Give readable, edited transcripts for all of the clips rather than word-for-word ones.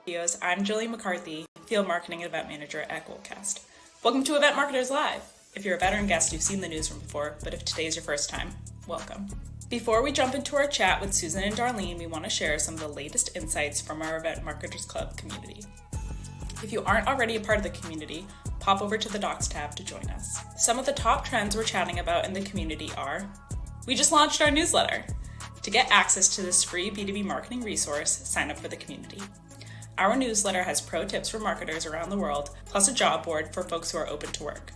Videos. I'm Jillian McCarthy, Field Marketing and Event Manager at Goldcast. Welcome to Event Marketers Live. If you're a veteran guest, you've seen the newsroom before, but if today is your first time, welcome. Before we jump into our chat with Susan and Darlene, we want to share some of the latest insights from our Event Marketers Club community. If you aren't already a part of the community, pop over to the Docs tab to join us. Some of the top trends we're chatting about in the community are: we just launched our newsletter. To get access to this free B2B marketing resource, sign up for the community. Our newsletter has pro tips for marketers around the world, plus a job board for folks who are open to work.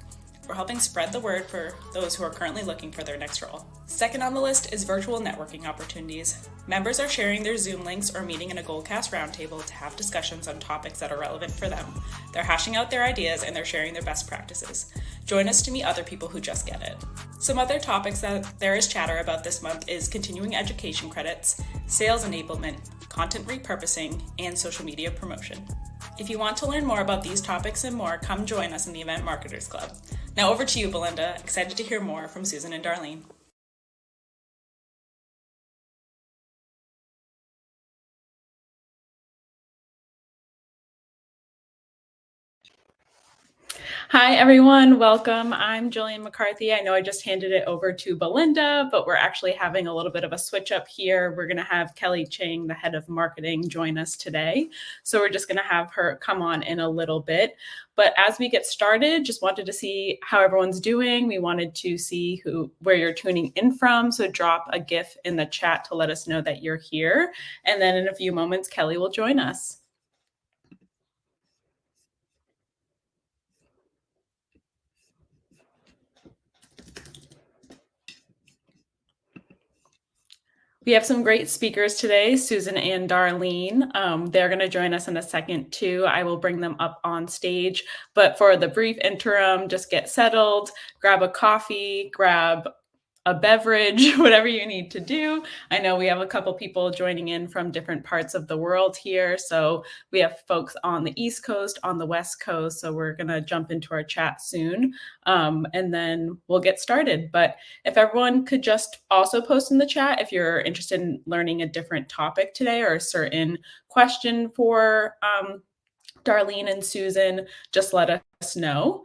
We're helping spread the word for those who are currently looking for their next role. Second on the list is virtual networking opportunities. Members are sharing their Zoom links or meeting in a Goldcast roundtable to have discussions on topics that are relevant for them. They're hashing out their ideas and they're sharing their best practices. Join us to meet other people who just get it. Some other topics that there is chatter about this month is continuing education credits, sales enablement, content repurposing, and social media promotion. If you want to learn more about these topics and more, come join us in the Event Marketers Club. Now over to you, Belinda. Excited to hear more from Susan and Darlene. Hi, everyone. Welcome. I'm Jillian McCarthy. I know I just handed it over to Belinda, but we're actually having a little bit of a switch up here. We're going to have Kelly Chang, the head of marketing, join us today. So we're just going to have her come on in a little bit. But as we get started, just wanted to see how everyone's doing. We wanted to see where you're tuning in from. So drop a GIF in the chat to let us know that you're here. And then in a few moments, Kelly will join us. We have some great speakers today, Susan and Darlene. They're going to join us in a second too. I will bring them up on stage. But for the brief interim, just get settled, grab a coffee, grab a beverage, whatever you need to do. I know we have a couple people joining in from different parts of the world here. So we have folks on the East Coast, on the West Coast. So we're going to jump into our chat soon. And then we'll get started. But if everyone could just also post in the chat if you're interested in learning a different topic today or a certain question for Darlene and Susan, just let us know.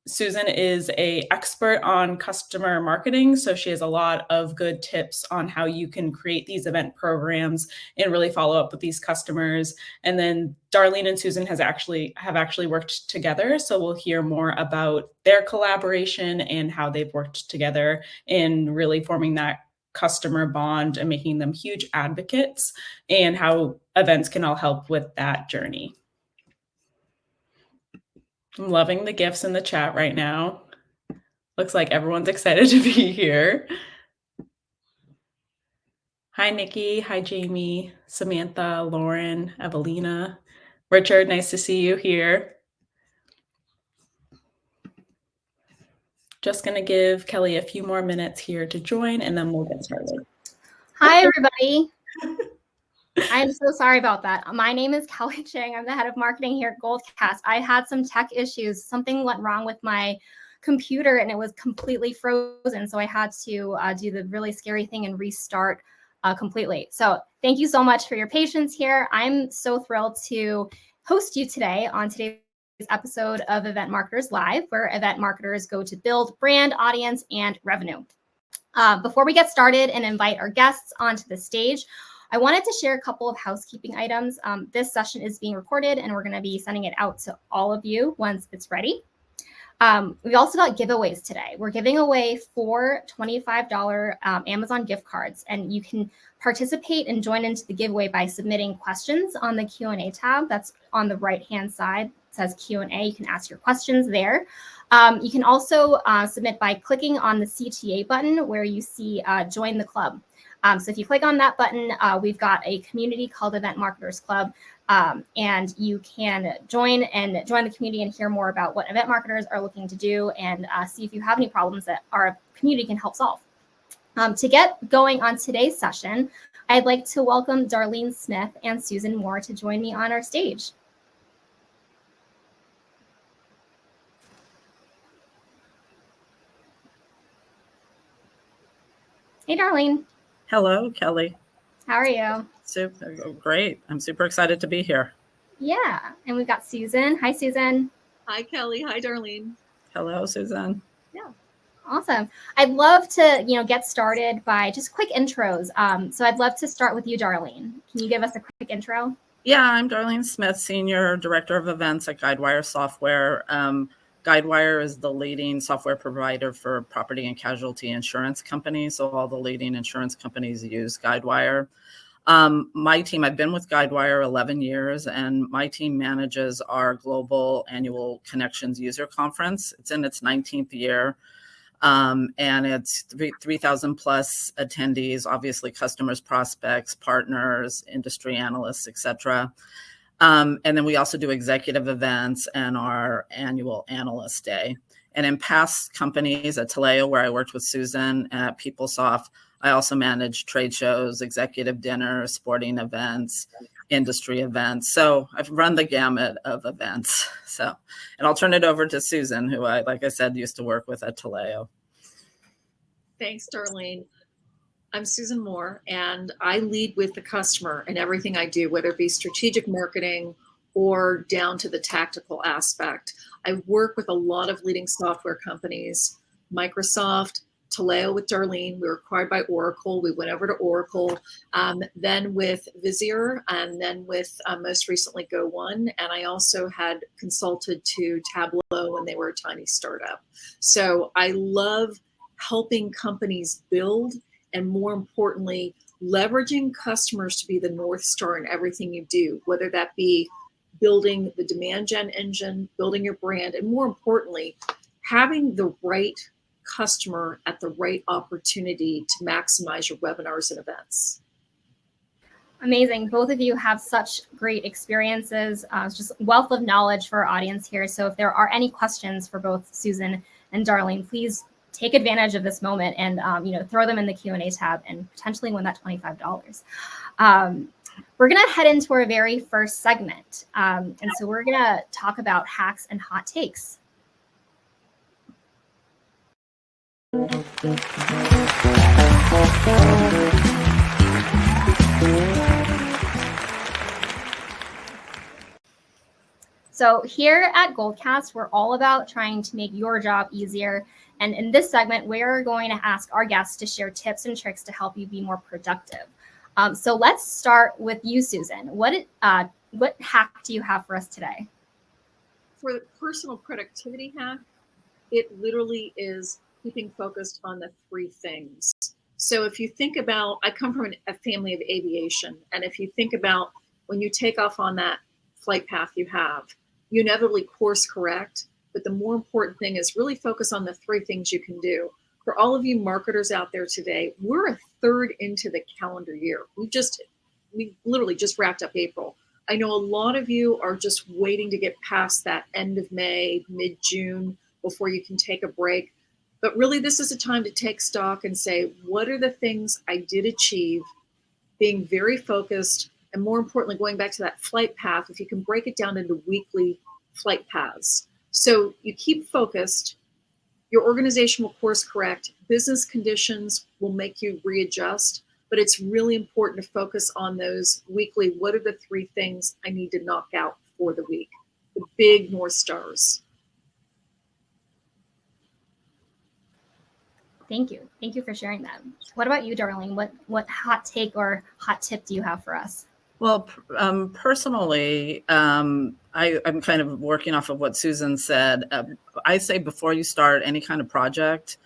Susan is an expert on customer marketing, so she has a lot of good tips on how you can create these event programs and really follow up with these customers. And then Darlene and Susan have actually worked together, so we'll hear more about their collaboration and how they've worked together in really forming that customer bond and making them huge advocates, and how events can all help with that journey. I'm loving the gifts in the chat right now. Looks like everyone's excited to be here. Hi, Nikki. Hi, Jamie, Samantha, Lauren, Evelina. Richard, nice to see you here. Just going to give Kelly a few more minutes here to join, and then we'll get started. Hi, everybody. I'm so sorry about that. My name is Kelly Chang. I'm the head of marketing here at Goldcast. I had some tech issues. Something went wrong with my computer and it was completely frozen. So I had to do the really scary thing and restart completely. So thank you so much for your patience here. I'm so thrilled to host you today on today's episode of Event Marketers Live, where event marketers go to build brand, audience, and revenue. Before we get started and invite our guests onto the stage, I wanted to share a couple of housekeeping items. This session is being recorded and we're going to be sending it out to all of you once it's ready. We also got giveaways today. We're giving away 4 $25 Amazon gift cards, and you can participate and join into the giveaway by submitting questions on the Q&A tab. That's on the right-hand side. It says Q&A. You can ask your questions there. You can also submit by clicking on the CTA button where you see Join the Club. So if you click on that button, we've got a community called Event Marketers Club, and you can join the community and hear more about what event marketers are looking to do and see if you have any problems that our community can help solve. To get going on today's session, I'd like to welcome Darlene Smith and Susan Moore to join me on our stage. Hey, Darlene. Hello, Kelly. How are you? Great. I'm super excited to be here. Yeah, and we've got Susan. Hi, Susan. Hi, Kelly. Hi, Darlene. Hello, Susan. Yeah. Awesome. I'd love to, get started by just quick intros. So I'd love to start with you, Darlene. Can you give us a quick intro? Yeah, I'm Darlene Smith, Senior Director of Events at Guidewire Software. Guidewire is the leading software provider for property and casualty insurance companies. So all the leading insurance companies use Guidewire. My team, I've been with Guidewire 11 years, and my team manages our global annual Connections user conference. It's in its 19th year. And it's 3,000 plus attendees, obviously customers, prospects, partners, industry analysts, etc. And then we also do executive events and our annual analyst day. And in past companies at 𝐂𝐿𝐴, where I worked with Susan, at PeopleSoft, I also managed trade shows, executive dinners, sporting events, industry events. So I've run the gamut of events. So, and I'll turn it over to Susan, who like I said, used to work with at 𝐂𝐿AO. Thanks, Darlene. I'm Susan Moore, and I lead with the customer in everything I do, whether it be strategic marketing or down to the tactical aspect. I work with a lot of leading software companies, Microsoft, 𝐂𝐿AO with Darlene. We were acquired by Oracle. We went over to Oracle, then with Visier, and then with most recently Go1. And I also had consulted to Tableau when they were a tiny startup. So I love helping companies build, and more importantly, leveraging customers to be the North Star in everything you do, whether that be building the demand gen engine, building your brand, and more importantly, having the right customer at the right opportunity to maximize your webinars and events. Amazing. Both of you have such great experiences. It's just wealth of knowledge for our audience here. So if there are any questions for both Susan and Darlene, please take advantage of this moment and throw them in the Q&A tab and potentially win that $25. We're going to head into our very first segment. And so we're going to talk about hacks and hot takes. So here at Goldcast, we're all about trying to make your job easier. And in this segment, we're going to ask our guests to share tips and tricks to help you be more productive. So let's start with you, Susan. What hack do you have for us today? For the personal productivity hack, it literally is keeping focused on the three things. So if you think about, I come from a family of aviation, and if you think about when you take off on that flight path you have, you inevitably course correct, but the more important thing is really focus on the three things you can do. For all of you marketers out there today, we're a third into the calendar year. We literally just wrapped up April. I know a lot of you are just waiting to get past that end of May, mid-June, before you can take a break. But really, this is a time to take stock and say, what are the things I did achieve? Being very focused, and more importantly, going back to that flight path, if you can break it down into weekly flight paths. So you keep focused, your organization will course correct, business conditions will make you readjust, but it's really important to focus on those weekly, what are the three things I need to knock out for the week? The big North Stars. Thank you. Thank you for sharing that. What about you, Darlene? What hot take or hot tip do you have for us? Well, personally, I'm kind of working off of what Susan said. I say before you start any kind of project,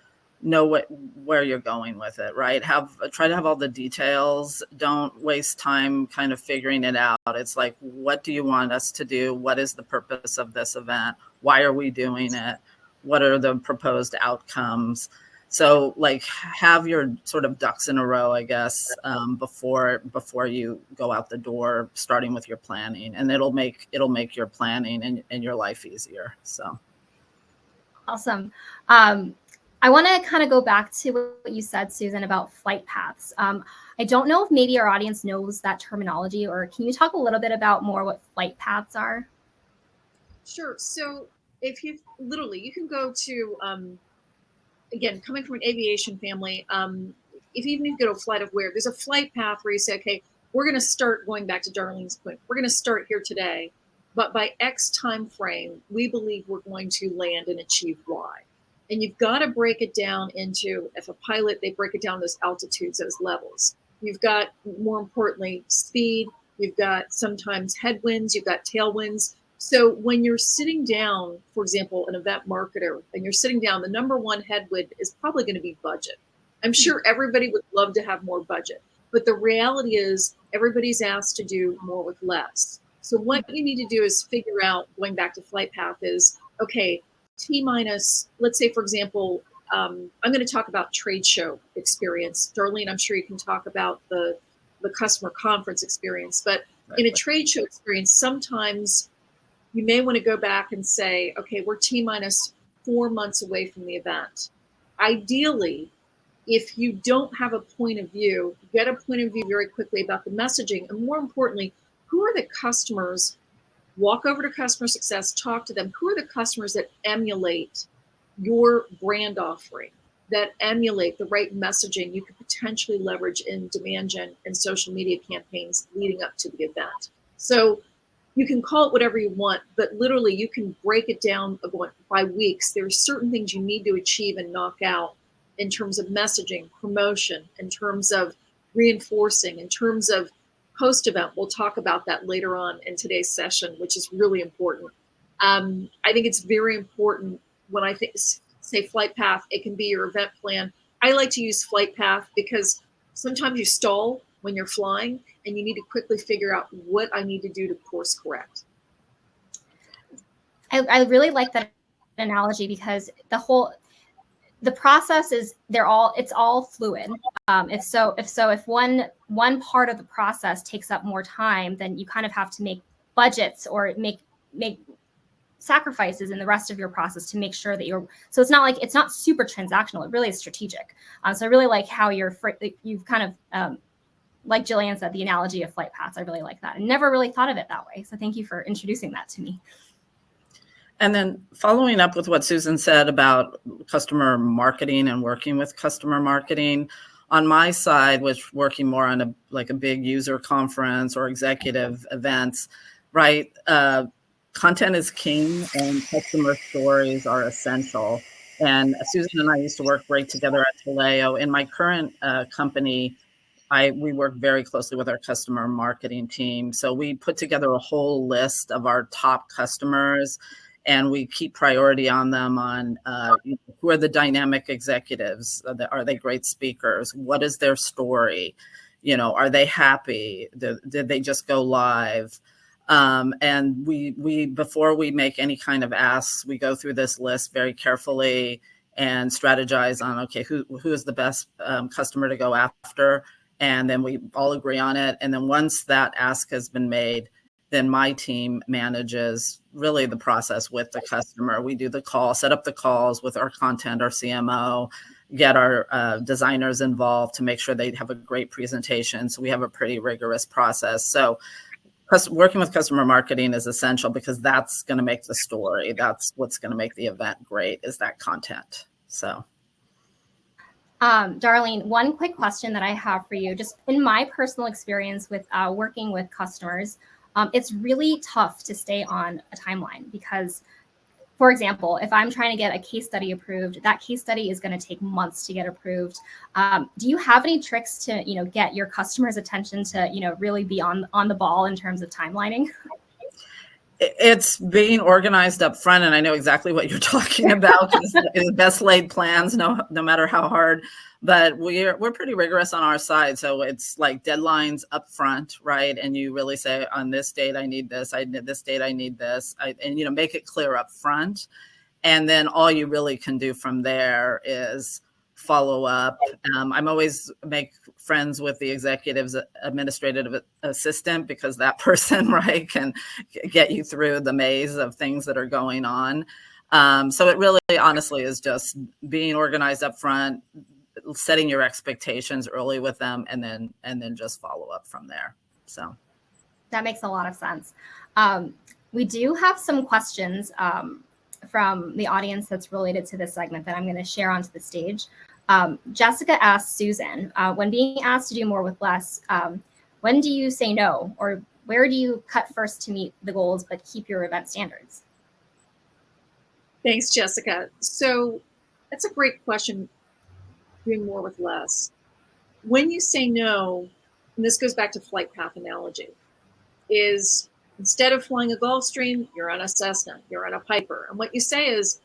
know where you're going with it, right? Try to have all the details. Don't waste time kind of figuring it out. It's like, what do you want us to do? What is the purpose of this event? Why are we doing it? What are the proposed outcomes? So like have your sort of ducks in a row, I guess, before you go out the door, starting with your planning, and it'll make your planning and your life easier. So awesome. I want to kind of go back to what you said, Susan, about flight paths. I don't know if maybe our audience knows that terminology, or can you talk a little bit about more what flight paths are? Sure. So if you can go to, again, coming from an aviation family, if you even go to a flight of where, there's a flight path where you say, okay, we're going to start, going back to Darlene's point, we're going to start here today. but by X time frame, we believe we're going to land and achieve Y. And you've got to break it down into, if a pilot, they break it down those altitudes, those levels. You've got, more importantly, speed. You've got sometimes headwinds, you've got tailwinds. So when you're sitting down, for example, an event marketer, and you're sitting down, the number one headwind is probably going to be budget. I'm sure everybody would love to have more budget, but the reality is everybody's asked to do more with less. So what you need to do is figure out, going back to flight path, is, okay, T minus, let's say, for example, I'm going to talk about trade show experience. Darlene, I'm sure you can talk about the customer conference experience, but in a trade show experience, sometimes you may want to go back and say, okay, we're T minus 4 months away from the event. Ideally, if you don't have a point of view, get a point of view very quickly about the messaging, and more importantly, who are the customers? Walk over to customer success, talk to them. Who are the customers that emulate your brand offering, that emulate the right messaging you could potentially leverage in demand gen and social media campaigns leading up to the event? So you can call it whatever you want, but literally you can break it down by weeks. There are certain things you need to achieve and knock out in terms of messaging, promotion, in terms of reinforcing, in terms of post-event. We'll talk about that later on in today's session, which is really important. I think it's very important when I say flight path, it can be your event plan. I like to use flight path because sometimes you stall when you're flying and you need to quickly figure out what I need to do to course correct. I really like that analogy because the process is it's all fluid. If one part of the process takes up more time, then you kind of have to make budgets or make sacrifices in the rest of your process to make sure that it's not super transactional. It really is strategic. So I really like how you've kind of, like Jillian said, the analogy of flight paths. I really like that. I never really thought of it that way. So thank you for introducing that to me. And then following up with what Susan said about customer marketing and working with customer marketing, on my side, which working more on a big user conference or executive events, right? Content is king and customer stories are essential. And Susan and I used to work great together at Taleo. In my current company, we work very closely with our customer marketing team. So we put together a whole list of our top customers, and we keep priority on them on who are the dynamic executives? Are they great speakers? What is their story? Are they happy? Did they just go live? And we before we make any kind of asks, we go through this list very carefully and strategize on, okay, who is the best customer to go after? And then we all agree on it. And then once that ask has been made, then my team manages really the process with the customer. We do the call, set up the calls with our content, our CMO, get our designers involved to make sure they have a great presentation. So we have a pretty rigorous process. So working with customer marketing is essential because that's going to make the story. That's what's going to make the event great, is that content. So. Darlene, one quick question that I have for you, just in my personal experience with working with customers, it's really tough to stay on a timeline because, for example, if I'm trying to get a case study approved, that case study is going to take months to get approved. Do you have any tricks to, get your customers' attention to, really be on the ball in terms of timelining? It's being organized up front, and I know exactly what you're talking about. Best laid plans, no matter how hard. But we're pretty rigorous on our side, so it's like deadlines up front, right? And you really say, on this date I need this, this date I need this, and make it clear up front. And then all you really can do from there is follow up. I'm always make friends with the executive's administrative assistant because that person, right, can get you through the maze of things that are going on. So it really honestly is just being organized up front, setting your expectations early with them, and then just follow up from there. So that makes a lot of sense. We do have some questions from the audience that's related to this segment that I'm going to share onto the stage. Jessica asked Susan, when being asked to do more with less, when do you say no? Or Where do you cut first to meet the goals but keep your event standards? Thanks, Jessica. So that's a great question, doing more with less. When you say no, and this goes back to flight path analogy, is instead of flying a Gulfstream, you're on a Cessna, you're on a Piper. And what you say is,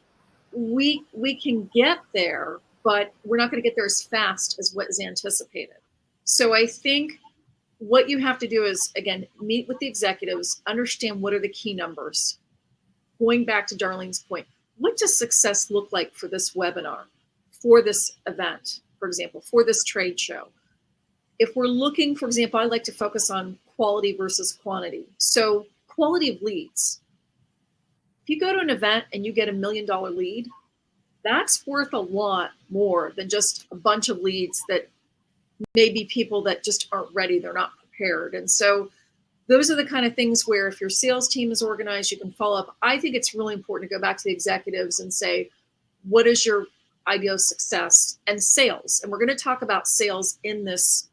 we can get there, but we're not going to get there as fast as what is anticipated. So I think what you have to do is, again, meet with the executives, understand what are the key numbers. Going back to Darlene's point, what does success look like for this webinar, for this event, for example, for this trade show? If we're looking, for example, I like to focus on quality versus quantity. So quality of leads. If you go to an event and you get $1 million lead, that's worth a lot more than just a bunch of leads that may be people that just aren't ready, they're not prepared. And so those are the kind of things where if your sales team is organized, you can follow up. I think it's really important to go back to the executives and say, what is your ideal success? And sales. And we're going to talk about sales in this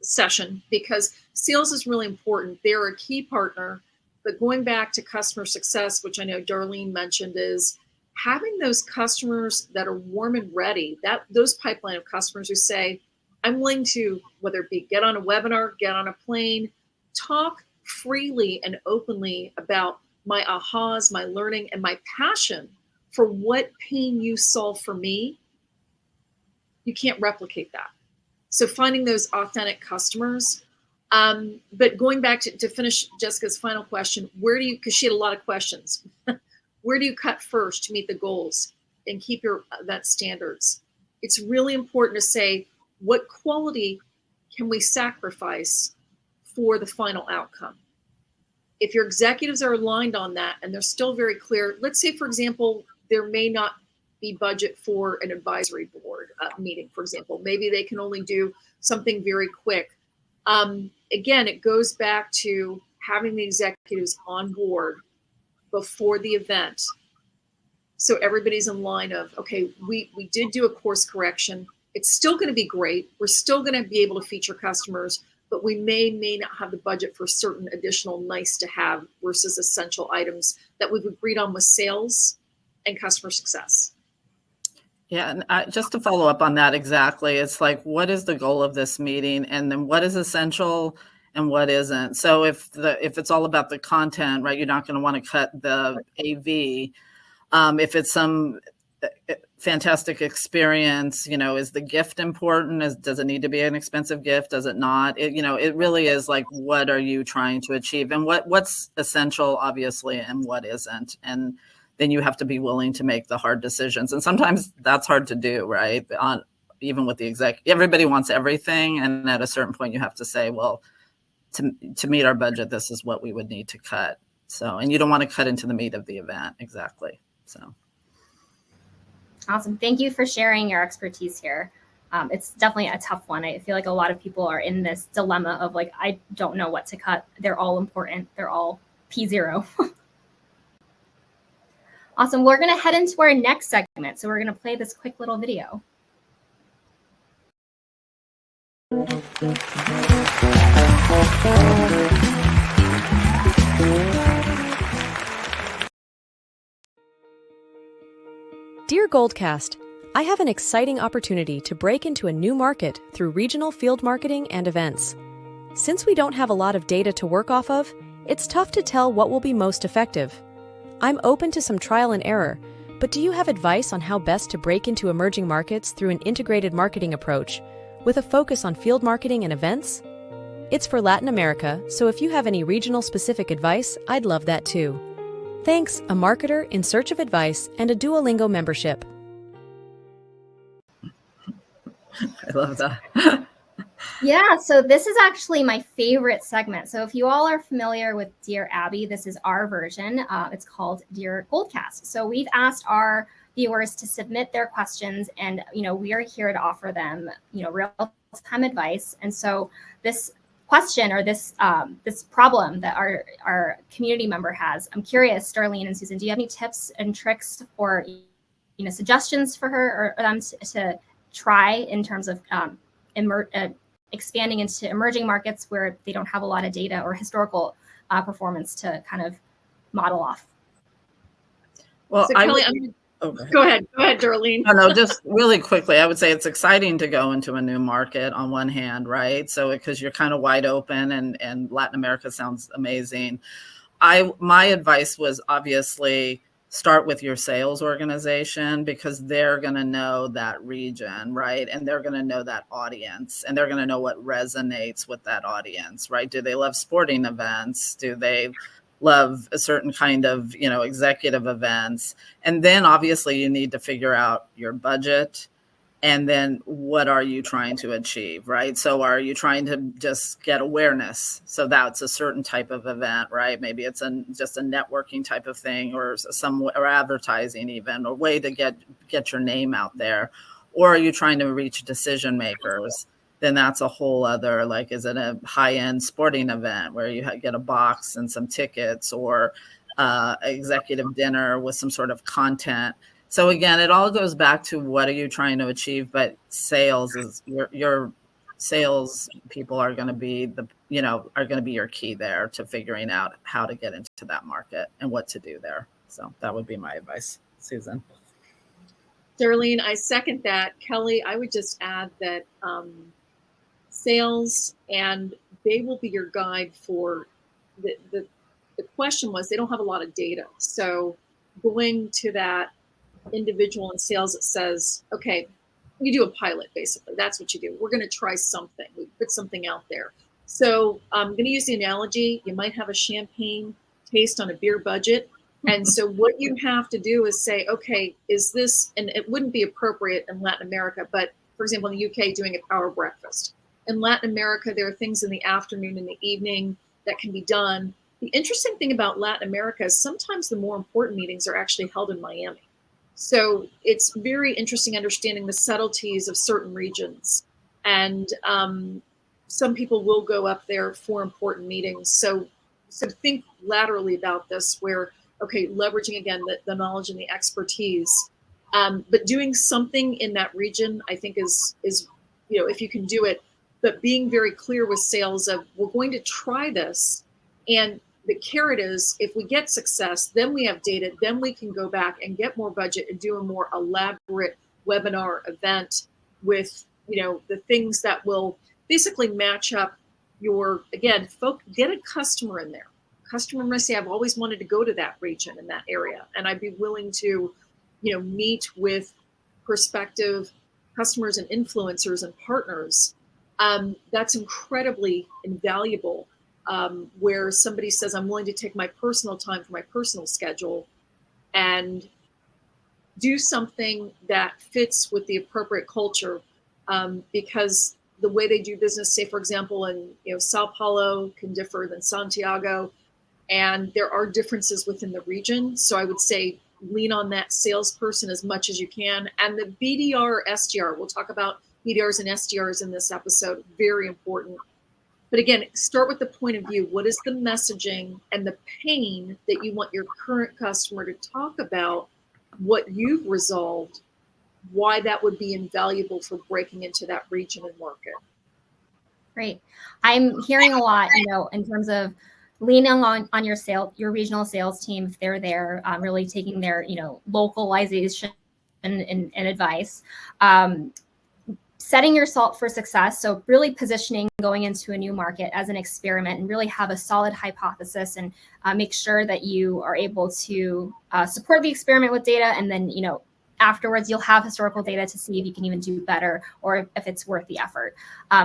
session because sales is really important. They're a key partner. But going back to customer success, which I know Darlene mentioned, is having those customers that are warm and ready, that those pipeline of customers who say, I'm willing to, whether it be get on a webinar, get on a plane, talk freely and openly about my ahas, my learning, and my passion for what pain you solve for me. You can't replicate that. So finding those authentic customers. But going back to finish Jessica's final question, where do you, because she had a lot of questions, where do you cut first to meet the goals and keep your event standards? It's really important to say, what quality can we sacrifice for the final outcome? If your executives are aligned on that and they're still very clear, let's say, for example, there may not be budget for an advisory board meeting, for example. Maybe they can only do something very quick. Again, it goes back to having the executives on board before the event. So everybody's in line of, okay, we did do a course correction. It's still going to be great. We're still going to be able to feature customers, but we may not have the budget for certain additional nice to have versus essential items that we've agreed on with sales and customer success. Yeah, and just to follow up on that exactly, it's like, what is the goal of this meeting? And then what is essential and what isn't? So if it's all about the content, right, you're not going to want to cut the AV. If it's some fantastic experience, is the gift important? Does it need to be an expensive gift? Does it not? It really is like, what are you trying to achieve? And what's essential, obviously, and what isn't? And then you have to be willing to make the hard decisions. And sometimes that's hard to do, right? Even with the exec, everybody wants everything. And at a certain point, you have to say, well, to meet our budget, this is what we would need to cut. So, and you don't want to cut into the meat of the event. Exactly. So. Awesome. Thank you for sharing your expertise here. It's definitely a tough one. I feel like a lot of people are in this dilemma of like, I don't know what to cut. They're all important. They're all P0. Awesome. We're going to head into our next segment. So we're going to play this quick little video. Dear Goldcast, I have an exciting opportunity to break into a new market through regional field marketing and events. Since we don't have a lot of data to work off of, it's tough to tell what will be most effective. I'm open to some trial and error, but do you have advice on how best to break into emerging markets through an integrated marketing approach with a focus on field marketing and events? It's for Latin America, so if you have any regional specific advice, I'd love that too. Thanks, a marketer in search of advice and a Duolingo membership. I love that. Yeah, so this is actually my favorite segment. So if you all are familiar with Dear Abby, this is our version. It's called Dear Goldcast. So we've asked our viewers to submit their questions, and we are here to offer them real-time advice. And so this question or this problem that our community member has, I'm curious, Darlene and Susan, do you have any tips and tricks or suggestions for her or them to try in terms of expanding into emerging markets where they don't have a lot of data or historical performance to kind of model off. Well, so Kelly, go ahead, Darlene. No, just really quickly, I would say it's exciting to go into a new market on one hand, right? So because you're kind of wide open, and Latin America sounds amazing. My advice was obviously start with your sales organization, because they're going to know that region, right? And they're going to know that audience, and they're going to know what resonates with that audience, right? Do they love sporting events? Do they love a certain kind of, executive events? And then obviously you need to figure out your budget, and then what are you trying to achieve, right? So are you trying to just get awareness? So that's a certain type of event, right? Maybe it's just a networking type of thing, or advertising even, or way to get your name out there. Or are you trying to reach decision makers? Then that's a whole other, like, is it a high-end sporting event where you get a box and some tickets, or executive dinner with some sort of content? So again, it all goes back to what are you trying to achieve, but sales is your sales people are going to be your key there to figuring out how to get into that market and what to do there. So that would be my advice, Susan. Darlene, I second that. Kelly, I would just add that sales, and they will be your guide for the question was, they don't have a lot of data. So going to that individual in sales that says, okay, you do a pilot, basically. That's what you do. We're going to try something. We put something out there. So I'm going to use the analogy. You might have a champagne taste on a beer budget. And so what you have to do is say, okay, is this, and it wouldn't be appropriate in Latin America, but for example, in the UK, doing a power breakfast. In Latin America, there are things in the afternoon and the evening that can be done. The interesting thing about Latin America is sometimes the more important meetings are actually held in Miami. So it's very interesting understanding the subtleties of certain regions. And some people will go up there for important meetings. So think laterally about this, where, okay, leveraging again the knowledge and the expertise, but doing something in that region, I think is if you can do it, but being very clear with sales of, we're going to try this, and the carrot is, if we get success, then we have data, then we can go back and get more budget and do a more elaborate webinar event with, the things that will basically match up your, again, get a customer in there. Customer must say, I've always wanted to go to that region in that area, and I'd be willing to, meet with prospective customers and influencers and partners. That's incredibly invaluable. Where somebody says, I'm willing to take my personal time for my personal schedule and do something that fits with the appropriate culture, because the way they do business, say, for example, in Sao Paulo can differ than Santiago, and there are differences within the region. So I would say lean on that salesperson as much as you can. And the BDR or SDR, we'll talk about BDRs and SDRs in this episode, very important. But again, start with the point of view. What is the messaging and the pain that you want your current customer to talk about, what you've resolved, why that would be invaluable for breaking into that region and market. Great. I'm hearing a lot, in terms of leaning on your regional sales team, if they're there, really taking their, localization and advice. Setting yourself for success. So really positioning going into a new market as an experiment, and really have a solid hypothesis, and make sure that you are able to support the experiment with data. And then, afterwards you'll have historical data to see if you can even do better, or if it's worth the effort.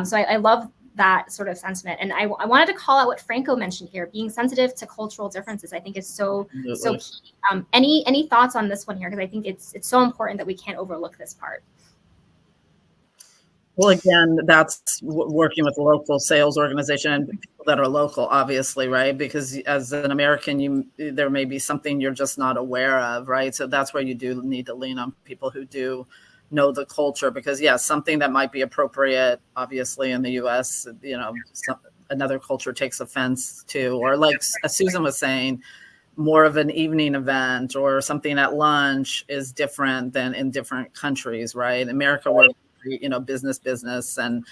So I love that sort of sentiment. And I wanted to call out what Franco mentioned here, being sensitive to cultural differences. I think is so key. Any thoughts on this one here? Because I think it's so important that we can't overlook this part. Well, again, that's working with a local sales organization and people that are local, obviously, right? Because as an American, there may be something you're just not aware of, right? So that's where you do need to lean on people who do know the culture, because something that might be appropriate, obviously, in the US, another culture takes offense to, or like Susan was saying, more of an evening event or something at lunch is different than in different countries, right? In America, we're business, and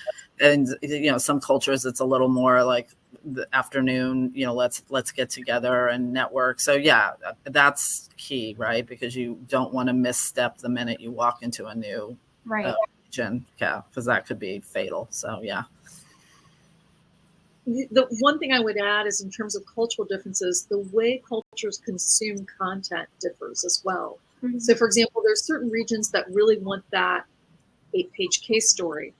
some cultures it's a little more like the afternoon, let's get together and network. So yeah, that's key, right? Because you don't want to misstep the minute you walk into a new region, because that could be fatal. So yeah. The one thing I would add is, in terms of cultural differences, the way cultures consume content differs as well. Mm-hmm. So for example, there's certain regions that really want that 8-page case story.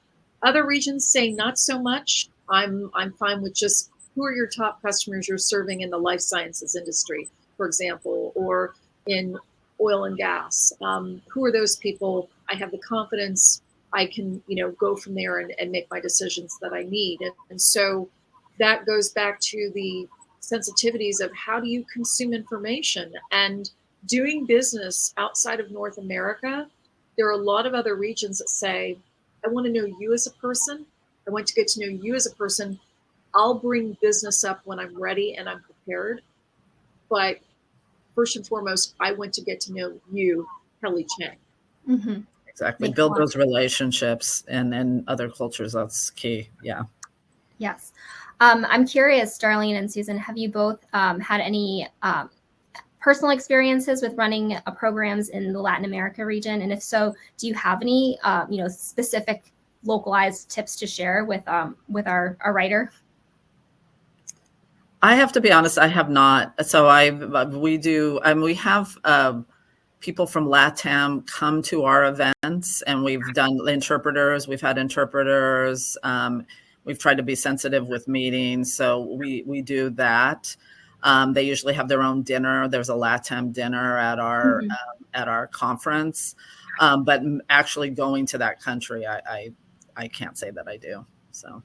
Other regions say not so much. I'm fine with just who are your top customers you're serving in the life sciences industry, for example, or in oil and gas. Who are those people? I have the confidence. I can, go from there and make my decisions that I need. And so that goes back to the sensitivities of how do you consume information. And doing business outside of North America, there are a lot of other regions that say, I want to know you as a person. I want to get to know you as a person. I'll bring business up when I'm ready and I'm prepared. But first and foremost, I want to get to know you, Kelly-Cheng. Mm-hmm. Exactly. Build those relationships, and in other cultures, that's key. Yeah. Yes. I'm curious, Darlene and Susan, have you both had any personal experiences with running programs in the Latin America region? And if so, do you have any, specific localized tips to share with our writer? I have to be honest, I have not. So we have people from LATAM come to our events, and we've done interpreters. We've had interpreters. We've tried to be sensitive with meetings. So we do that. They usually have their own dinner. There's a LATAM dinner at our conference. But actually going to that country, I can't say that I do. So.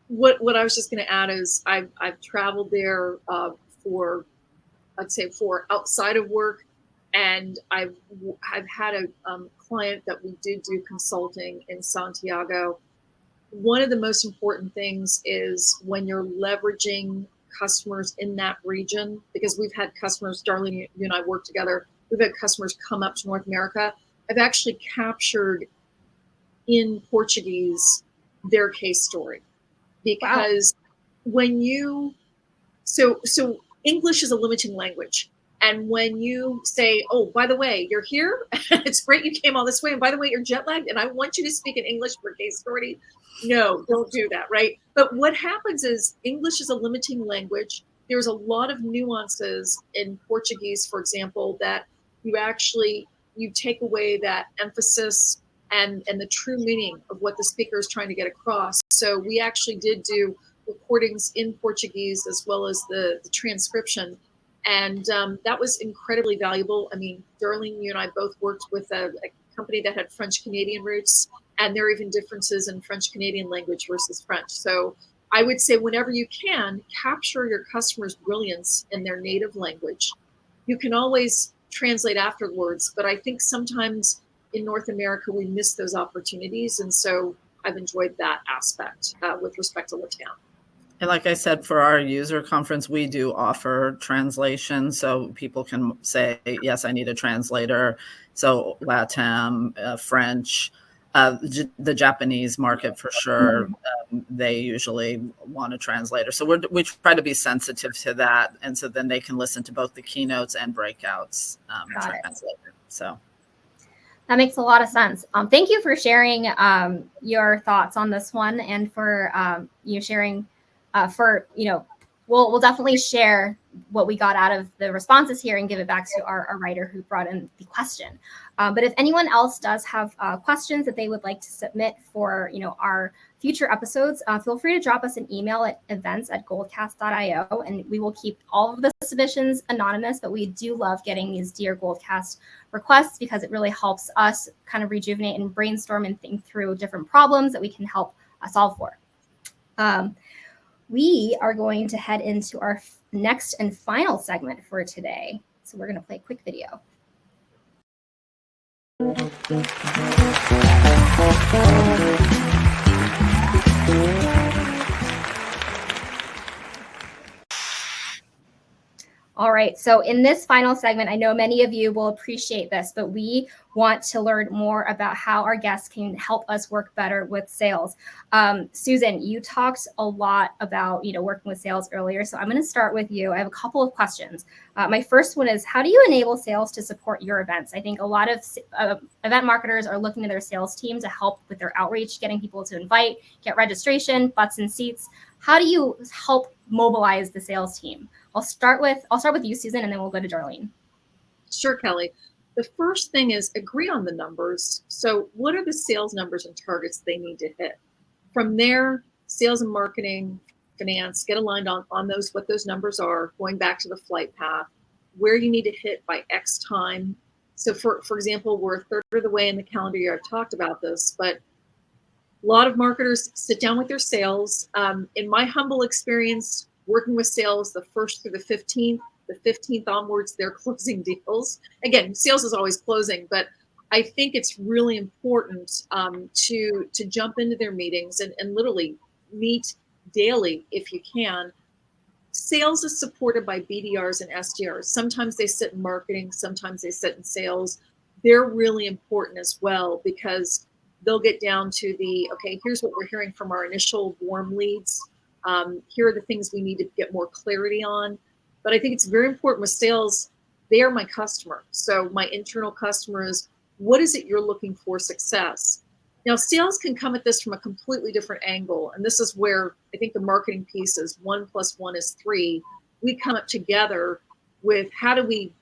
What I was just going to add is I've traveled there for outside of work, and I've had a client that we did do consulting in Santiago. One of the most important things is when you're leveraging customers in that region, because we've had customers, Darlene, you and I work together, we've had customers come up to North America. I've actually captured in Portuguese their case story. Because when so English is a limiting language. And when you say, oh, by the way, you're here, it's great you came all this way. And by the way, you're jet lagged, and I want you to speak in English for case story. No, don't do that, right? But what happens is English is a limiting language. There's a lot of nuances in Portuguese, for example, that you take away that emphasis and the true meaning of what the speaker is trying to get across. So we actually did do recordings in Portuguese as well as the transcription. And that was incredibly valuable. I mean, Darlene, you and I both worked with a company that had French-Canadian roots, and there are even differences in French-Canadian language versus French. So I would say whenever you can, capture your customer's brilliance in their native language. You can always translate afterwards, but I think sometimes in North America, we miss those opportunities. And so I've enjoyed that aspect with respect to LATAM. And like I said, for our user conference, we do offer translation. So people can say, yes, I need a translator. So LATAM, French, the Japanese market for sure, they usually want a translator. So we try to be sensitive to that. And so then they can listen to both the keynotes and breakouts translated. So. That makes a lot of sense. Thank you for sharing your thoughts on this one, and for sharing. We'll definitely share what we got out of the responses here and give it back to our writer who brought in the question. But if anyone else does have questions that they would like to submit for our future episodes, feel free to drop us an email at events@goldcast.io, and we will keep all of the submissions anonymous. But we do love getting these Dear Goldcast requests, because it really helps us kind of rejuvenate and brainstorm and think through different problems that we can help solve for. We are going to head into our next and final segment for today. So we're going to play a quick video. All right. So in this final segment, I know many of you will appreciate this, but we want to learn more about how our guests can help us work better with sales. Susan, you talked a lot about, working with sales earlier. So I'm going to start with you. I have a couple of questions. My first one is, how do you enable sales to support your events? I think a lot of event marketers are looking to their sales team to help with their outreach, getting people to invite, get registration, butts and seats. How do you help mobilize the sales team? I'll start with you, Susan, and then we'll go to Darlene. Sure, Kelly. The first thing is agree on the numbers. So what are the sales numbers and targets they need to hit? From there, sales and marketing, finance, get aligned on those, what those numbers are, going back to the flight path, where you need to hit by X time. So for example, we're a third of the way in the calendar year. I've talked about this, but a lot of marketers sit down with their sales. In my humble experience, working with sales the 1st through the 15th onwards, they're closing deals. Again, sales is always closing, but I think it's really important to jump into their meetings and literally meet daily if you can. Sales is supported by BDRs and SDRs. Sometimes they sit in marketing, sometimes they sit in sales. They're really important as well because they'll get down to okay, here's what we're hearing from our initial warm leads. Here are the things we need to get more clarity on. But I think it's very important with sales, they are my customer. So my internal customers, what is it you're looking for success? Now, sales can come at this from a completely different angle. And this is where I think the marketing piece is 1 + 1 is 3. We come up together with how do we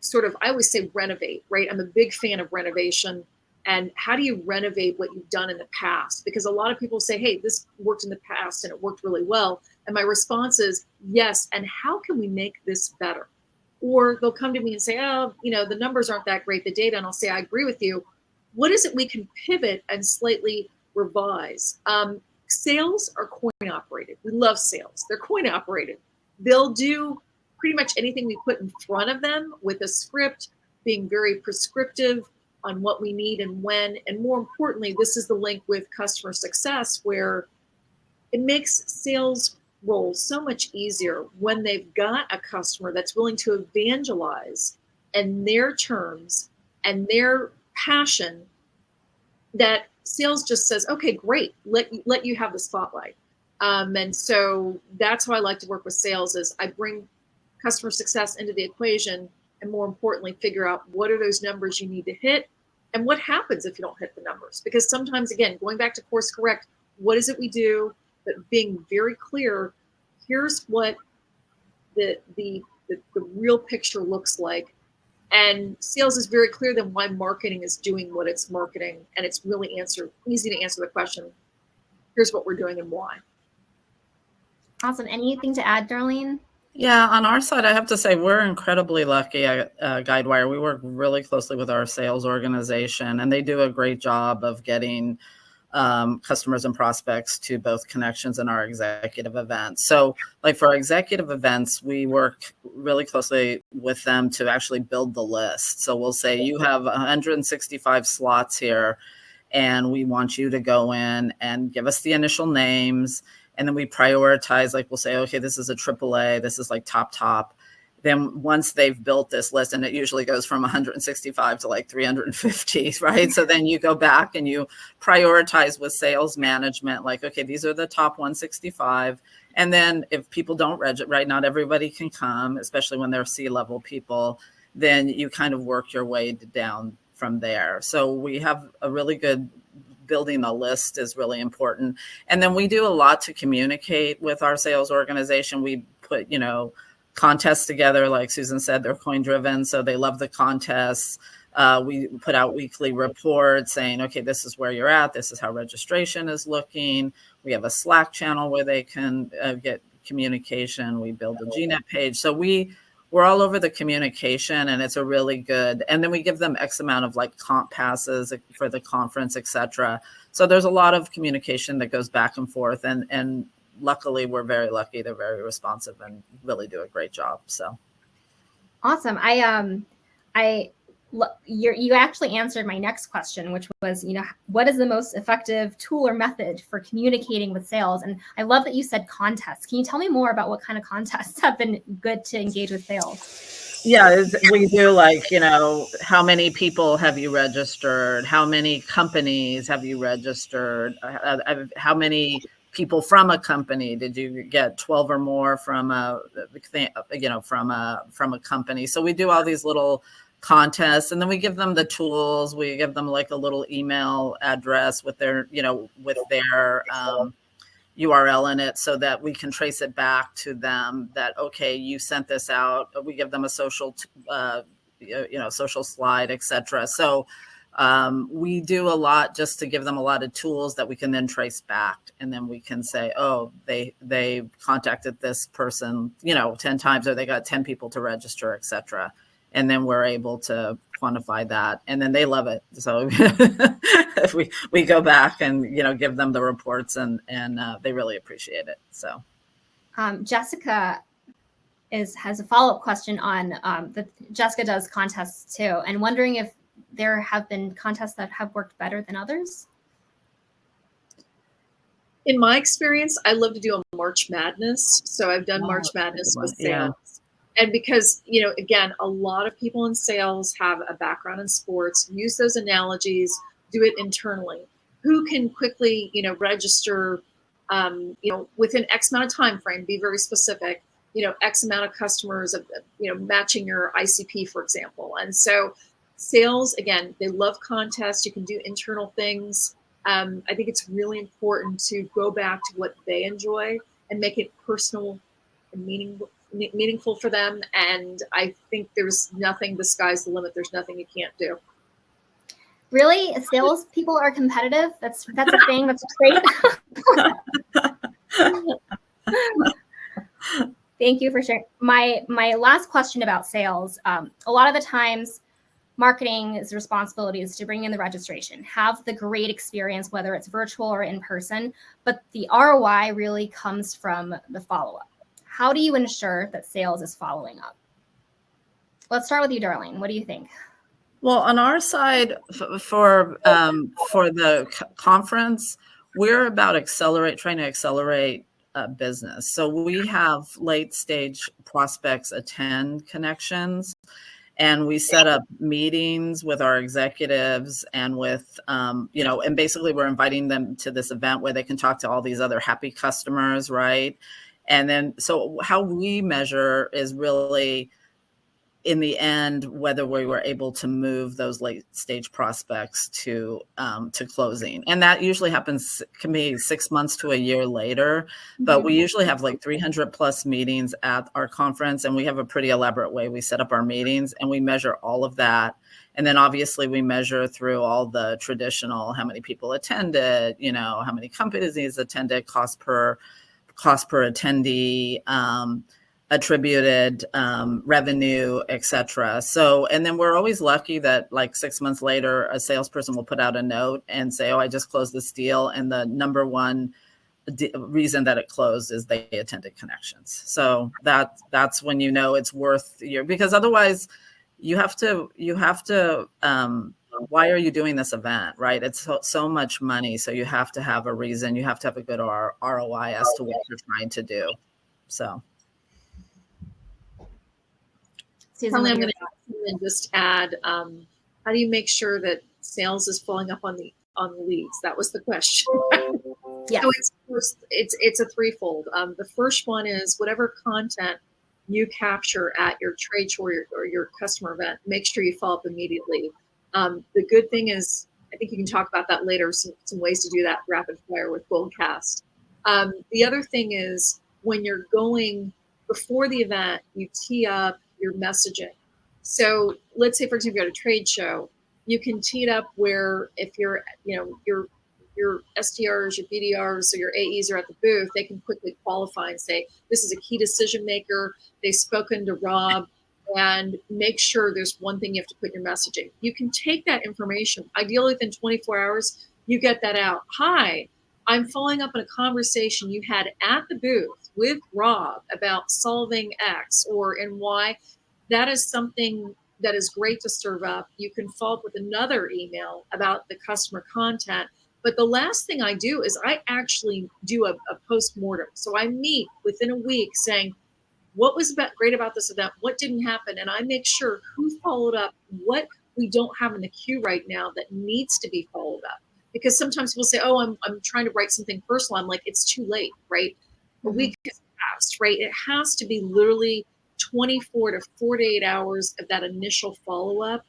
I always say renovate, right? I'm a big fan of renovation. And how do you renovate what you've done in the past? Because a lot of people say, hey, this worked in the past and it worked really well. And my response is, yes. And how can we make this better? Or they'll come to me and say, oh, the numbers aren't that great, the data. And I'll say, I agree with you. What is it we can pivot and slightly revise? Sales are coin operated. We love sales. They're coin operated. They'll do pretty much anything we put in front of them with a script, being very prescriptive on what we need and when. And more importantly, this is the link with customer success where it makes sales roles so much easier when they've got a customer that's willing to evangelize and their terms and their passion, that sales just says, okay, great, let you have the spotlight. And so that's how I like to work with sales is I bring customer success into the equation and more importantly, figure out what are those numbers you need to hit and what happens if you don't hit the numbers. Because sometimes, again, going back to course correct, what is it we do? But being very clear, here's what the real picture looks like. And sales is very clear then why marketing is doing what it's marketing. And it's really easy to answer the question, here's what we're doing and why. Awesome. Anything to add, Darlene? Yeah, on our side, I have to say we're incredibly lucky at Guidewire. We work really closely with our sales organization, and they do a great job of getting customers and prospects to both connections and our executive events. So like for our executive events, we work really closely with them to actually build the list. So we'll say you have 165 slots here, and we want you to go in and give us the initial names. And then we prioritize, like we'll say, okay, this is a AAA, this is like top. Then once they've built this list, and it usually goes from 165 to like 350, right? So then you go back and you prioritize with sales management, like, okay, these are the top 165. And then if people don't register, right, not everybody can come, especially when they're C-level people, then you kind of work your way down from there. So we have a really good building a list is really important. And then we do a lot to communicate with our sales organization. We put, contests together. Like Susan said, they're coin driven, so they love the contests. We put out weekly reports saying, okay, this is where you're at. This is how registration is looking. We have a Slack channel where they can get communication. We build a GNet page. So we're all over the communication, and it's a really good, and then we give them X amount of like comp passes for the conference, etc. So there's a lot of communication that goes back and forth, and luckily we're very lucky. They're very responsive and really do a great job. So awesome. You actually answered my next question, which was, what is the most effective tool or method for communicating with sales? And I love that you said contests. Can you tell me more about what kind of contests have been good to engage with sales? We do like, how many people have you registered? How many companies have you registered? How many people from a company did you get? 12 or more from from a company. So we do all these little contests, and then we give them the tools. We give them like a little email address with their URL in it, so that we can trace it back to them that, okay, you sent this out. We give them a social social slide, etc. So we do a lot just to give them a lot of tools that we can then trace back, and then we can say, oh, they contacted this person 10 times, or they got 10 people to register, etc. And then we're able to quantify that, and then they love it. So if we go back and give them the reports, and they really appreciate it. So Jessica has a follow-up question on Jessica does contests too, and wondering if there have been contests that have worked better than others. In my experience, I love to do a March Madness. So I've done March Madness with sales. Yeah. And because, again, a lot of people in sales have a background in sports, use those analogies, do it internally. Who can quickly, register, within X amount of time frame, be very specific, X amount of customers, matching your ICP, for example. And so sales, again, they love contests. You can do internal things. I think it's really important to go back to what they enjoy and make it personal and meaningful for them. And I think there's nothing, the sky's the limit. There's nothing you can't do. Really? Sales people are competitive? That's a thing. That's great. Thank you for sharing. My last question about sales. A lot of the times, marketing's responsibility is to bring in the registration, have the great experience, whether it's virtual or in person, but the ROI really comes from the follow-up. How do you ensure that sales is following up? Let's start with you, Darlene. What do you think? Well, on our side, for the conference, we're about trying to accelerate business. So we have late stage prospects attend connections, and we set up meetings with our executives and with, and basically we're inviting them to this event where they can talk to all these other happy customers, right? And then, so how we measure is really, in the end, whether we were able to move those late stage prospects to closing. And that usually can be 6 months to a year later, but we usually have like 300 plus meetings at our conference, and we have a pretty elaborate way we set up our meetings, and we measure all of that. And then obviously we measure through all the traditional, how many people attended, how many companies attended, cost per attendee, attributed revenue, etc. So, and then we're always lucky that like 6 months later, a salesperson will put out a note and say, oh, I just closed this deal. And the number one reason that it closed is they attended connections. So that's when it's worth because otherwise you have to why are you doing this event, right? It's so much money. So you have to have a reason. You have to have a good ROI as to what you're trying to do. So. Susan, I'm going to just add, how do you make sure that sales is following up on the leads? That was the question. Yeah. So it's a threefold. The first one is whatever content you capture at your trade show or your customer event, make sure you follow up immediately. The good thing is, I think you can talk about that later, some ways to do that rapid fire with Goldcast. The other thing is when you're going before the event, you tee up your messaging. So let's say, for example, you're at a trade show, you can tee it up where if your SDRs, your BDRs, or your AEs are at the booth, they can quickly qualify and say, this is a key decision maker. They've spoken to Rob, and make sure there's one thing you have to put in your messaging. You can take that information, ideally within 24 hours, you get that out. Hi, I'm following up on a conversation you had at the booth with Rob about solving X or and Y. That is something that is great to serve up. You can follow up with another email about the customer content. But the last thing I do is I actually do a post-mortem. So I meet within a week saying, what was great about this event, what didn't happen, and I make sure who followed up, what we don't have in the queue right now that needs to be followed up. Because sometimes people say, oh, I'm trying to write something personal. I'm like, it's too late, right? A week has passed, right? It has to be literally 24 to 48 hours of that initial follow-up.